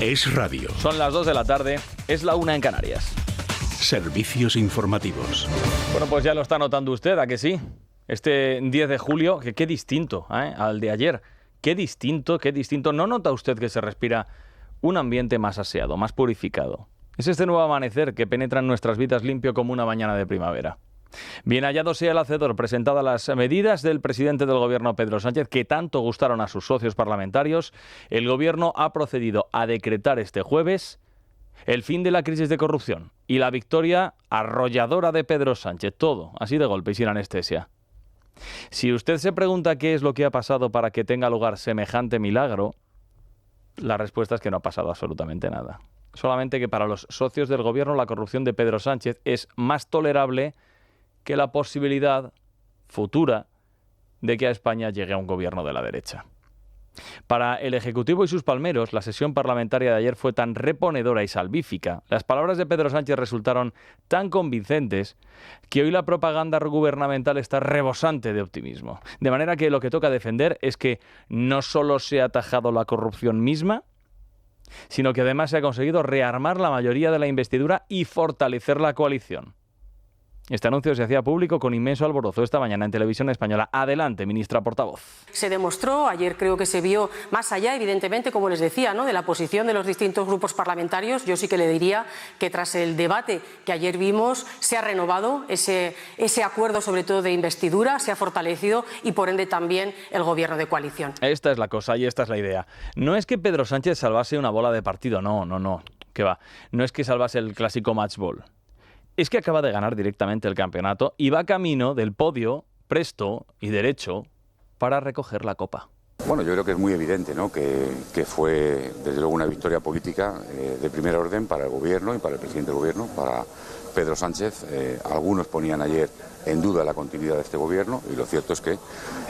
Es radio. Son las 2 de la tarde, es la 1 en Canarias. Servicios informativos. Bueno, pues ya lo está notando usted, ¿a que sí? Este 10 de julio, que qué distinto al de ayer. Qué distinto. ¿No nota usted que se respira un ambiente más aseado, más purificado? Es este nuevo amanecer que penetra en nuestras vidas limpio como una mañana de primavera. Bien hallado sea el hacedor, presentadas las medidas del presidente del gobierno Pedro Sánchez que tanto gustaron a sus socios parlamentarios, el gobierno ha procedido a decretar este jueves el fin de la crisis de corrupción y la victoria arrolladora de Pedro Sánchez. Todo así de golpe y sin anestesia. Si usted se pregunta qué es lo que ha pasado para que tenga lugar semejante milagro, la respuesta es que no ha pasado absolutamente nada. Solamente que para los socios del gobierno la corrupción de Pedro Sánchez es más tolerable que la posibilidad futura de que a España llegue a un gobierno de la derecha. Para el Ejecutivo y sus palmeros, la sesión parlamentaria de ayer fue tan reponedora y salvífica, las palabras de Pedro Sánchez resultaron tan convincentes, que hoy la propaganda gubernamental está rebosante de optimismo. De manera que lo que toca defender es que no solo se ha atajado la corrupción misma, sino que además se ha conseguido rearmar la mayoría de la investidura y fortalecer la coalición. Este anuncio se hacía público con inmenso alborozo esta mañana en Televisión Española. Adelante, ministra portavoz. Se demostró, ayer creo que se vio más allá, evidentemente, como les decía, ¿no?, de la posición de los distintos grupos parlamentarios. Yo sí que le diría que tras el debate que ayer vimos, se ha renovado ese acuerdo, sobre todo de investidura, se ha fortalecido y por ende también el gobierno de coalición. Esta es la cosa y esta es la idea. No es que Pedro Sánchez salvase una bola de partido, no, que va. No es que salvase el clásico match ball. Es que acaba de ganar directamente el campeonato y va camino del podio, presto y derecho para recoger la copa. Bueno, yo creo que es muy evidente, ¿no?, que fue desde luego una victoria política de primer orden para el gobierno y para el presidente del gobierno, para Pedro Sánchez. Algunos ponían ayer en duda la continuidad de este gobierno y lo cierto es que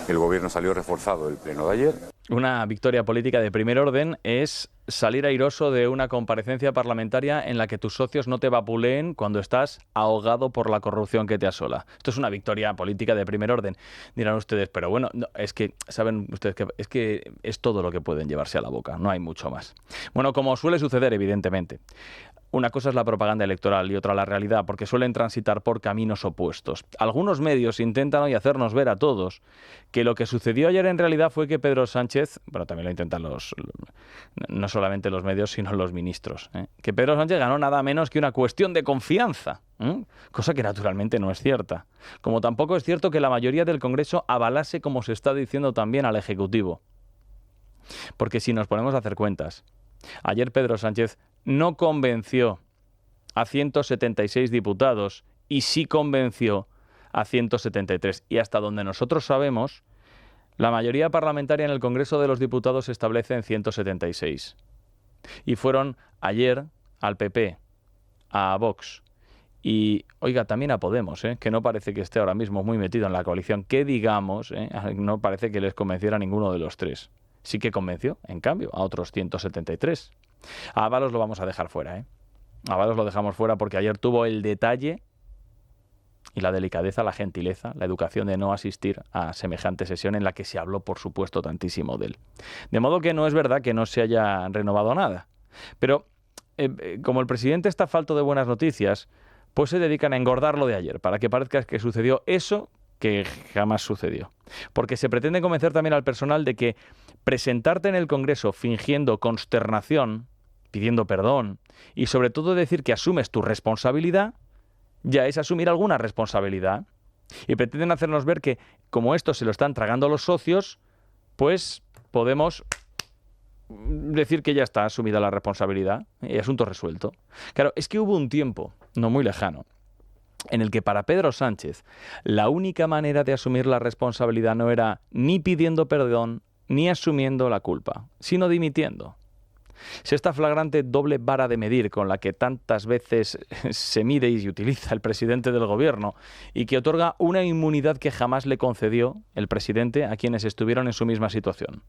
el gobierno salió reforzado del pleno de ayer. Una victoria política de primer orden es salir airoso de una comparecencia parlamentaria en la que tus socios no te vapuleen cuando estás ahogado por la corrupción que te asola. Esto es una victoria política de primer orden, dirán ustedes, pero bueno, no, es que saben ustedes que es todo lo que pueden llevarse a la boca, no hay mucho más. Bueno, como suele suceder, evidentemente. Una cosa es la propaganda electoral y otra la realidad, porque suelen transitar por caminos opuestos. Algunos medios intentan hoy hacernos ver a todos que lo que sucedió ayer en realidad fue que Pedro Sánchez, bueno, también lo intentan no solamente los medios, sino los ministros, que Pedro Sánchez ganó nada menos que una cuestión de confianza, cosa que naturalmente no es cierta. Como tampoco es cierto que la mayoría del Congreso avalase, como se está diciendo también, al Ejecutivo. Porque si nos ponemos a hacer cuentas, ayer Pedro Sánchez no convenció a 176 diputados y sí convenció a 173. Y hasta donde nosotros sabemos, la mayoría parlamentaria en el Congreso de los Diputados se establece en 176. Y fueron ayer al PP, a Vox y, oiga, también a Podemos, que no parece que esté ahora mismo muy metido en la coalición, que digamos, no parece que les convenciera a ninguno de los tres. Sí que convenció, en cambio, a otros 173. A Ábalos lo vamos a dejar fuera, A Ábalos lo dejamos fuera porque ayer tuvo el detalle y la delicadeza, la gentileza, la educación de no asistir a semejante sesión en la que se habló, por supuesto, tantísimo de él. De modo que no es verdad que no se haya renovado nada. Pero como el presidente está falto de buenas noticias, pues se dedican a engordar lo de ayer, para que parezca que sucedió eso que jamás sucedió. Porque se pretende convencer también al personal de que presentarte en el Congreso fingiendo consternación, pidiendo perdón y sobre todo decir que asumes tu responsabilidad, ya es asumir alguna responsabilidad. Y pretenden hacernos ver que, como esto se lo están tragando los socios, pues podemos decir que ya está asumida la responsabilidad y asunto resuelto. Claro, es que hubo un tiempo, no muy lejano, en el que para Pedro Sánchez la única manera de asumir la responsabilidad no era ni pidiendo perdón ni asumiendo la culpa, sino dimitiendo. Si esta flagrante doble vara de medir con la que tantas veces se mide y utiliza el presidente del gobierno y que otorga una inmunidad que jamás le concedió el presidente a quienes estuvieron en su misma situación.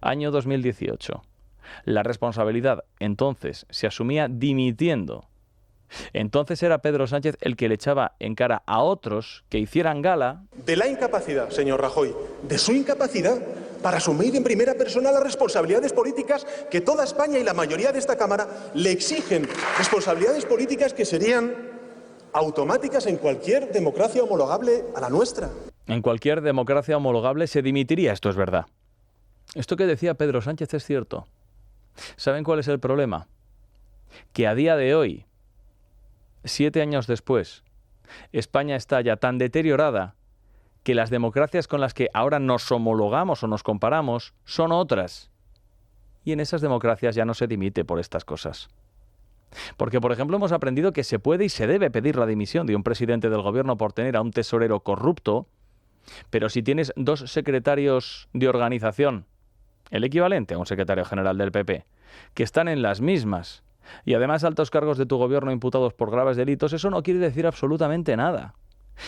Año 2018. La responsabilidad entonces se asumía dimitiendo Entonces era Pedro Sánchez el que le echaba en cara a otros que hicieran gala de la incapacidad, señor Rajoy, de su incapacidad para asumir en primera persona las responsabilidades políticas que toda España y la mayoría de esta Cámara le exigen, responsabilidades políticas que serían automáticas en cualquier democracia homologable a la nuestra. En cualquier democracia homologable se dimitiría, esto es verdad. Esto que decía Pedro Sánchez es cierto. ¿Saben cuál es el problema? Que a día de hoy, 7 años después, España está ya tan deteriorada que las democracias con las que ahora nos homologamos o nos comparamos son otras. Y en esas democracias ya no se dimite por estas cosas. Porque, por ejemplo, hemos aprendido que se puede y se debe pedir la dimisión de un presidente del gobierno por tener a un tesorero corrupto, pero si tienes 2 secretarios de organización, el equivalente a un secretario general del PP, que están en las mismas, y además altos cargos de tu gobierno imputados por graves delitos, eso no quiere decir absolutamente nada.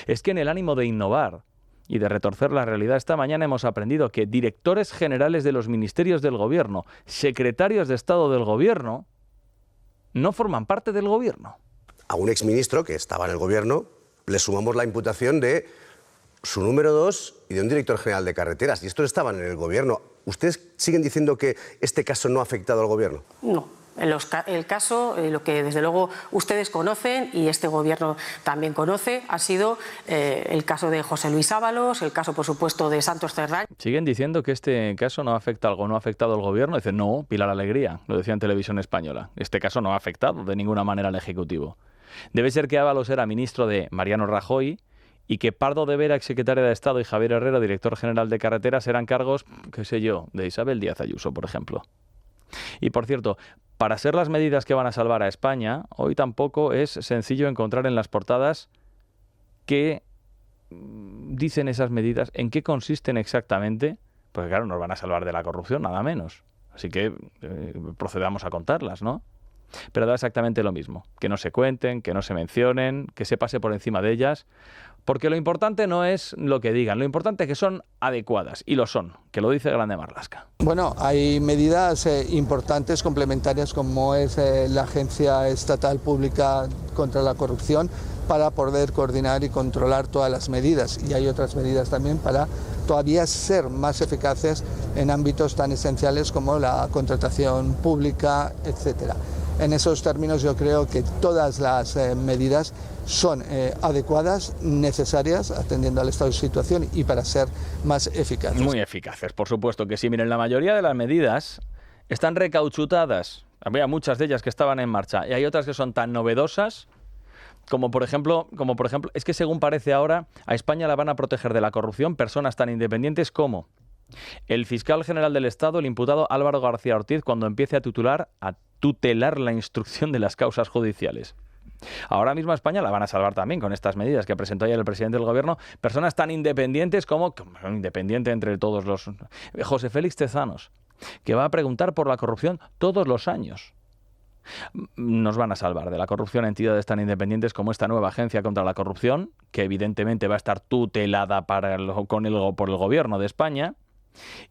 Es que en el ánimo de innovar y de retorcer la realidad, esta mañana hemos aprendido que directores generales de los ministerios del gobierno, secretarios de Estado del gobierno, no forman parte del gobierno. A un exministro que estaba en el gobierno le sumamos la imputación de su número 2 y de un director general de carreteras. Y estos estaban en el gobierno. ¿Ustedes siguen diciendo que este caso no ha afectado al gobierno? No. El caso, lo que desde luego ustedes conocen y este gobierno también conoce, ha sido el caso de José Luis Ábalos, el caso, por supuesto, de Santos Cerdán. Siguen diciendo que este caso no afecta algo, no ha afectado al gobierno. Dicen, no, Pilar Alegría, lo decía en Televisión Española. Este caso no ha afectado de ninguna manera al Ejecutivo. Debe ser que Ábalos era ministro de Mariano Rajoy y que Pardo de Vera, exsecretaria de Estado, y Javier Herrera, director general de carreteras, eran cargos, qué sé yo, de Isabel Díaz Ayuso, por ejemplo. Y por cierto, para ser las medidas que van a salvar a España, hoy tampoco es sencillo encontrar en las portadas qué dicen esas medidas, en qué consisten exactamente, porque claro, nos van a salvar de la corrupción, nada menos. Así que procedamos a contarlas, ¿no? Pero da exactamente lo mismo, que no se cuenten, que no se mencionen, que se pase por encima de ellas, porque lo importante no es lo que digan, lo importante es que son adecuadas, y lo son, que lo dice Grande Marlaska. Bueno, hay medidas importantes, complementarias, como es la Agencia Estatal Pública contra la Corrupción, para poder coordinar y controlar todas las medidas, y hay otras medidas también para todavía ser más eficaces en ámbitos tan esenciales como la contratación pública, etcétera. En esos términos yo creo que todas las medidas son adecuadas, necesarias, atendiendo al estado de situación y para ser más eficaces. Muy eficaces, por supuesto que sí. Miren, la mayoría de las medidas están recauchutadas. Había muchas de ellas que estaban en marcha y hay otras que son tan novedosas como por ejemplo, es que según parece ahora, a España la van a proteger de la corrupción personas tan independientes como el fiscal general del Estado, el imputado Álvaro García Ortiz, cuando empiece a tutelar la instrucción de las causas judiciales. Ahora mismo a España la van a salvar también con estas medidas que presentó ayer el presidente del gobierno, personas tan independientes como, independiente entre todos los, José Félix Tezanos, que va a preguntar por la corrupción todos los años. Nos van a salvar de la corrupción entidades tan independientes como esta nueva agencia contra la corrupción, que evidentemente va a estar tutelada por el gobierno de España,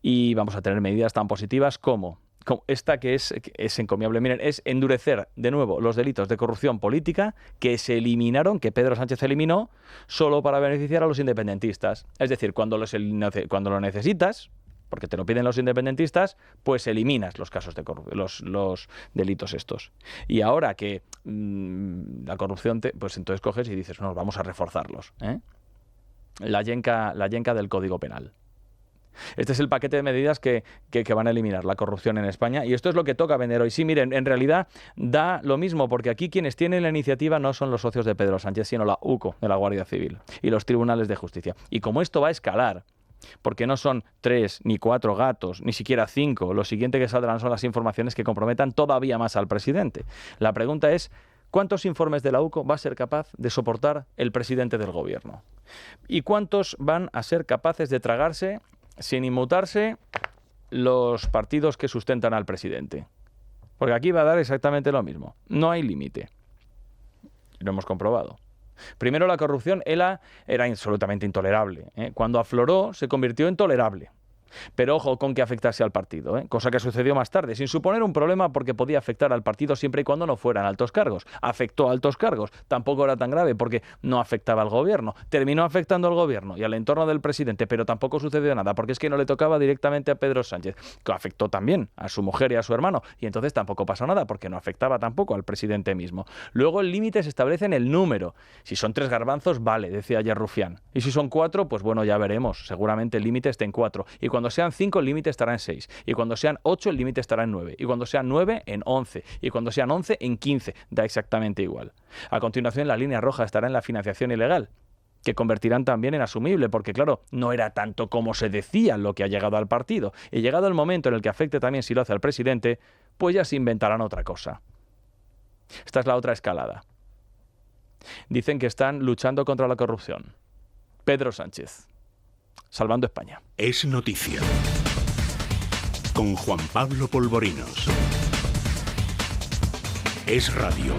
y vamos a tener medidas tan positivas como esta que es encomiable. Miren, es endurecer de nuevo los delitos de corrupción política que se eliminaron, que Pedro Sánchez eliminó, solo para beneficiar a los independentistas. Es decir, cuando lo necesitas, porque te lo piden los independentistas, pues eliminas los casos de los delitos estos. Y ahora que la corrupción, pues entonces coges y dices, no, vamos a reforzarlos, ¿eh? La yenca del Código Penal. Este es el paquete de medidas que van a eliminar la corrupción en España, y esto es lo que toca vender hoy. Sí, miren, en realidad da lo mismo, porque aquí quienes tienen la iniciativa no son los socios de Pedro Sánchez, sino la UCO, de la Guardia Civil, y los tribunales de justicia. Y como esto va a escalar, porque no son 3 ni 4 gatos, ni siquiera 5, lo siguiente que saldrán son las informaciones que comprometan todavía más al presidente. La pregunta es, ¿cuántos informes de la UCO va a ser capaz de soportar el presidente del gobierno? ¿Y cuántos van a ser capaces de tragarse, sin inmutarse, los partidos que sustentan al presidente? Porque aquí va a dar exactamente lo mismo. No hay límite. Lo hemos comprobado. Primero, la corrupción era absolutamente intolerable, ¿eh? Cuando afloró, se convirtió en tolerable. Pero ojo con que afectase al partido, cosa que sucedió más tarde, sin suponer un problema porque podía afectar al partido siempre y cuando no fueran altos cargos. Afectó a altos cargos, tampoco era tan grave porque no afectaba al gobierno. Terminó afectando al gobierno y al entorno del presidente, pero tampoco sucedió nada porque es que no le tocaba directamente a Pedro Sánchez, que afectó también a su mujer y a su hermano, y entonces tampoco pasó nada porque no afectaba tampoco al presidente mismo. Luego el límite se establece en el número. Si son 3 garbanzos, vale, decía ayer Rufián. Y si son 4, pues bueno, ya veremos. Seguramente el límite esté en 4. Y cuando sean 5, el límite estará en 6. Y cuando sean 8, el límite estará en 9. Y cuando sean 9, en 11. Y cuando sean 11, en 15. Da exactamente igual. A continuación, la línea roja estará en la financiación ilegal, que convertirán también en asumible, porque claro, no era tanto como se decía lo que ha llegado al partido. Y llegado el momento en el que afecte también si lo hace al presidente, pues ya se inventarán otra cosa. Esta es la otra escalada. Dicen que están luchando contra la corrupción. Pedro Sánchez, salvando España. Es noticia. Con Juan Pablo Polvorinos. Es radio.